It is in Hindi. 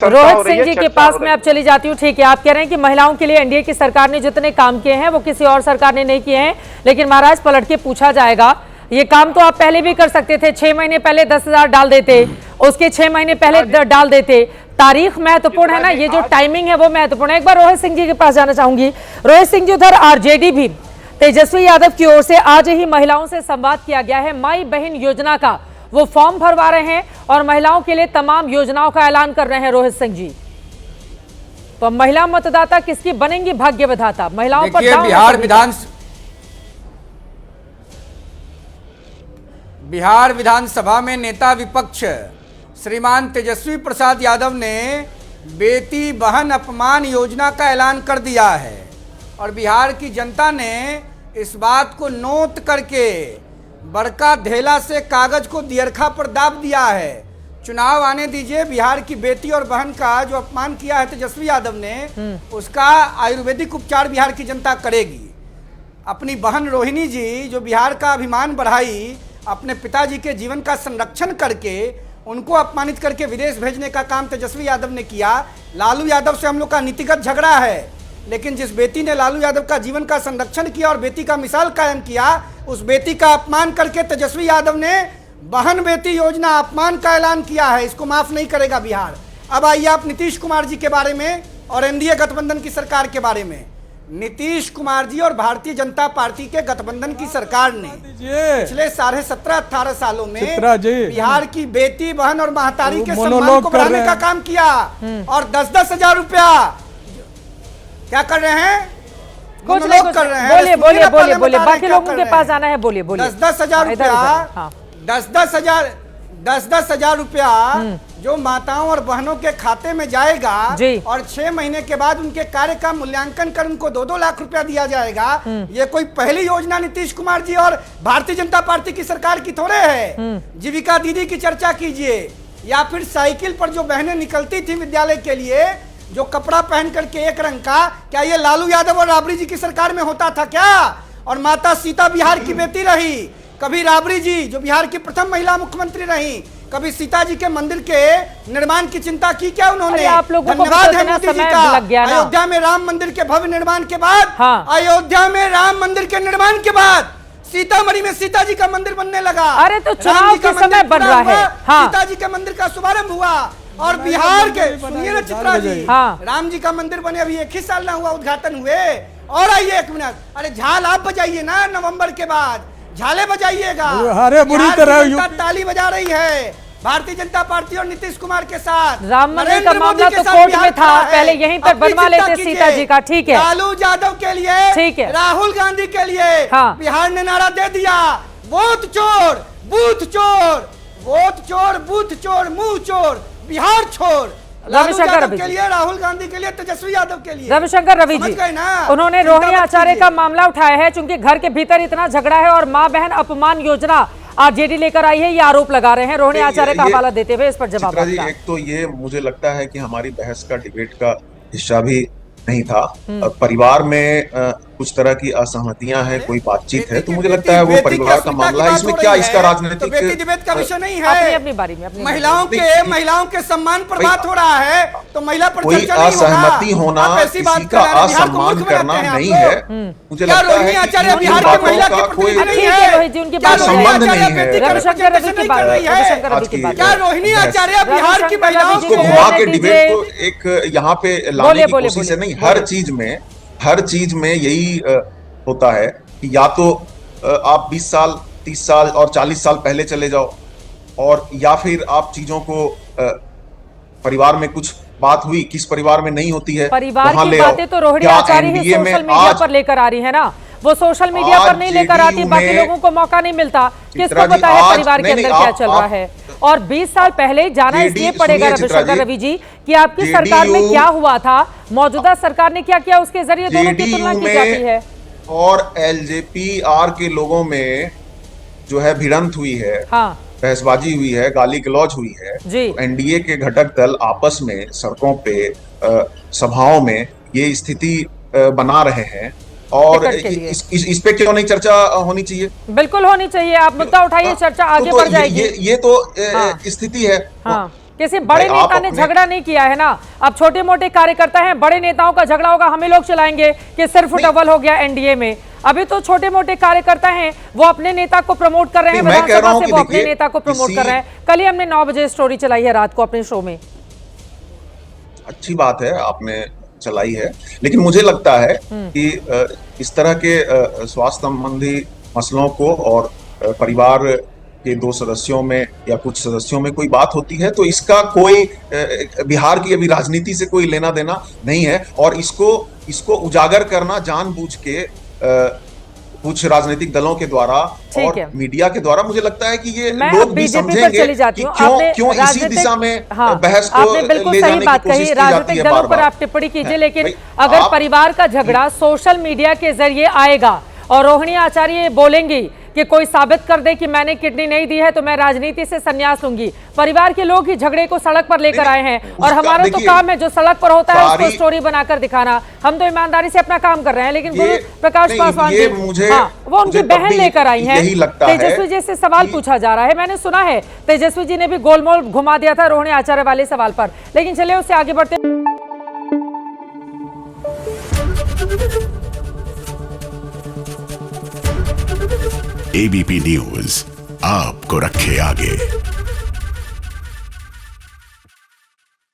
रोहित सिंह जी के पास मैं अब चली जाती हूँ। ठीक है, आप कह रहे हैं कि महिलाओं के लिए एनडीए की सरकार ने जितने काम किए हैं वो किसी और सरकार ने नहीं किए हैं, लेकिन महाराज पलट के पूछा जाएगा ये काम तो आप पहले भी कर सकते थे। 6 महीने पहले 10,000 डाल देते, उसके 6 महीने पहले डाल देते। तारीख महत्वपूर्ण है ना, ये जो टाइमिंग है वो महत्वपूर्ण है। एक बार रोहित सिंह जी के पास जाना चाहूंगी। रोहित सिंह जी, उधर आरजेडी भी तेजस्वी यादव की ओर से आज ही महिलाओं से संवाद किया गया है। माई बहन योजना का वो फॉर्म भरवा रहे हैं और महिलाओं के लिए तमाम योजनाओं का ऐलान कर रहे हैं रोहित सिंह जी। तो महिला मतदाता किसकी बनेंगी भाग्य विधाता? महिलाओं पर बिहार विधानसभा में नेता विपक्ष श्रीमान तेजस्वी प्रसाद यादव ने बेटी बहन अपमान योजना का ऐलान कर दिया है और बिहार की जनता ने इस बात को नोट करके बड़का धेला से कागज को दियरखा पर दाब दिया है। चुनाव आने दीजिए, बिहार की बेटी और बहन का जो अपमान किया है तेजस्वी यादव ने, उसका आयुर्वेदिक उपचार बिहार की जनता करेगी। अपनी बहन रोहिणी जी जो बिहार का अभिमान बढ़ाई, अपने पिताजी के जीवन का संरक्षण करके उनको अपमानित करके विदेश भेजने का काम तेजस्वी यादव ने किया। लालू यादव से हम लोग का नीतिगत झगड़ा है, लेकिन जिस बेटी ने लालू यादव का जीवन का संरक्षण किया और बेटी का मिसाल कायम किया, उस बेटी का अपमान करके तेजस्वी यादव ने बहन बेटी योजना अपमान का ऐलान किया है। इसको माफ नहीं करेगा बिहार। अब आइए आप नीतीश कुमार जी के बारे में और एनडीए गठबंधन की सरकार के बारे में। नीतीश कुमार जी और भारतीय जनता पार्टी के गठबंधन की सरकार ने पिछले 17.5-18 सालों में बिहार की बेटी बहन और महतारी के सम्मान को बढ़ाने का काम किया और 10-10 हजार रुपया क्या कर रहे हैं? कुछ लोग कर रहे हैं। बोलिए बाकी लोगों के पास आना है। बोलिए 10-10 हजार रुपया 10-10 हजार रुपया जो माताओं और बहनों के खाते में जाएगा और 6 महीने के बाद उनके कार्य का मूल्यांकन कर उनको 2-2 लाख रुपया दिया जाएगा। ये कोई पहली योजना नीतीश कुमार जी और भारतीय जनता पार्टी की सरकार की थोड़े है। जीविका दीदी की चर्चा कीजिए, या फिर साइकिल पर जो बहनें निकलती थी विद्यालय के लिए, जो कपड़ा पहन करके एक रंग का, क्या ये लालू यादव और राबड़ी जी की सरकार में होता था क्या? और माता सीता बिहार की बेटी रही, कभी राबड़ी जी जो बिहार की प्रथम महिला मुख्यमंत्री रही, कभी सीता जी के मंदिर के निर्माण की चिंता की क्या उन्होंने? धन्यवाद है मोदी जी का। अयोध्या में राम मंदिर के भव्य निर्माण के बाद, अयोध्या में राम मंदिर के निर्माण के बाद सीतामढ़ी में सीता जी का मंदिर बनने लगा। अरे तो चुनाव के समय बन रहा है। सीता जी के मंदिर का शुभारंभ हुआ और बिहार के, सुनिए ना चित्रा जी, राम जी का मंदिर बने अभी 1 ही साल ना हुआ उद्घाटन हुए। और आइए 1 मिनट, अरे झाल आप बजाइए ना, नवंबर के बाद झाले बजाइएगा। अरे बुरी तरह ताली बजा रही है भारतीय जनता पार्टी और नीतीश कुमार के साथ। राम मंदिर का मामला तो कोर्ट में था, पहले यहीं पर बनवा लेते सीता जी का। ठीक है, लालू यादव के लिए, ठीक है, राहुल गांधी के लिए बिहार ने नारा दे दिया, वोट चोर बूथ चोर, वोट चोर बूथ चोर मुंह चोर बिहार छोड़। रविशंकर के लिए, राहुल गांधी के लिए, तेजस्वी यादव के लिए। रविशंकर रवि जी उन्होंने रोहिणी आचार्य का मामला उठाया है, चूंकि घर के भीतर इतना झगड़ा है और मां बहन अपमान योजना आरजेडी लेकर आई है, ये आरोप लगा रहे हैं। रोहिणी आचार्य का हवाला देते हुए इस पर जवाब। एक तो ये मुझे लगता है कि हमारी बहस का, डिबेट का हिस्सा भी नहीं था। परिवार में कुछ तरह की असहमतियां हैं, कोई बातचीत है, तो मुझे लगता है वो परिवार का मामला है। इसमें क्या इसका राजनीतिक डिबेट का विषय नहीं है। अपनी बारी में महिलाओं के सम्मान पर बात हो रहा है, तो महिला पर कोई असहमति होना, किसी का असम्मान करना नहीं है। मुझे लगता है कि बातों का कोई संबंध नहीं है। क्या रोहिणी आचार्य बिहार की महिलाओं को घुमा के डिबेट को एक यहाँ पे लाने की कोशिश है नहीं। हर चीज में यही होता है कि या तो आप 20 साल 30 साल और 40 साल पहले चले जाओ, और या फिर आप चीजों को परिवार में कुछ बात हुई, किस परिवार में नहीं होती है, परिवार की बातें तो रोहिणी आचार्य ही सोशल मीडिया पर लेकर आ रही है ना। वो सोशल मीडिया पर नहीं लेकर आती, बाकी लोगों को मौका नहीं मिलता। किसको पता है परिवार के अंदर क्या चल रहा है? और 20 साल पहले जाना इसलिए पड़ेगा रविशंकर रवि जी कि आपकी सरकार में क्या हुआ था, मौजूदा सरकार ने क्या किया, उसके जरिए दोनों की तुलना की जाती है। और एलजेपीआर के लोगों में जो है भिड़ंत हुई है, बहसबाजी हुई है, गाली गलौज हुई है। एनडीए के घटक दल आपस में सड़कों पे, सभाओं में ये स्थिति बना रहे हैं और इस पे क्यों नहीं चर्चा होनी चाहिए? बिल्कुल होनी चाहिए। आप मुद्दा उठाइए, चर्चा आगे बढ़ जाएगी। ये तो स्थिति है। किसी बड़े भाई, आप नेता ने अपने- झगड़ा नहीं किया है ना। अब छोटे मोटे कार्यकर्ता हैं, बड़े नेताओं का झगड़ा होगा, हमें लोग चलाएंगे कि सिर्फ डबल हो गया एनडीए में। अभी तो छोटे मोटे कार्यकर्ता हैं, वो अपने नेता को प्रमोट कर रहे हैं, नहीं, मैं कह रहा विधानसभा हूं से कि वो अपने देखिए, नेता को प्रमोट किसी- कर रहे हैं। कल ही हमने 9 बजे स्टोरी चलाई है रात को अपने शो में। अच्छी बात है, आपने चलाई है, लेकिन मुझे लगता है कि इस तरह के स्वास्थ्य संबंधी मसलों को और परिवार के 2 सदस्यों में या कुछ सदस्यों में कोई बात होती है तो इसका कोई बिहार की अभी राजनीति से कोई लेना देना नहीं है, और इसको उजागर करना जानबूझ के कुछ राजनीतिक दलों के द्वारा और मीडिया के द्वारा, मुझे लगता है कि ये लोग भी समझेंगे कि क्यों इसी दिशा में बहस को आपने बिल्कुल ले सही जाने बात की कोशिश कही, की जाती राजनीतिक है दलों बार पर बार। आप टिप्पणी कीजिए, लेकिन भाई, अगर परिवार का झगड़ा सोशल मीडिया के जरिए आएगा और रोहिणी आचार्य बोलेंगी कि कोई साबित कर दे कि मैंने किडनी नहीं दी है तो मैं राजनीति से संन्यास लूंगी, परिवार के लोग ही झगड़े को सड़क पर लेकर आए हैं और हमारा तो काम है जो सड़क पर होता है उसको स्टोरी बनाकर दिखाना। हम तो ईमानदारी से अपना काम कर रहे हैं, लेकिन गुरु प्रकाश पासवान जी, वो उनकी बहन लेकर आई हैं। तेजस्वी जी से सवाल पूछा जा रहा है, मैंने सुना है तेजस्वी जी ने भी गोलमोल घुमा दिया था रोहिणी आचार्य वाले सवाल पर, लेकिन चलिए उससे आगे बढ़ते। एबीपी न्यूज आपको रखे आगे।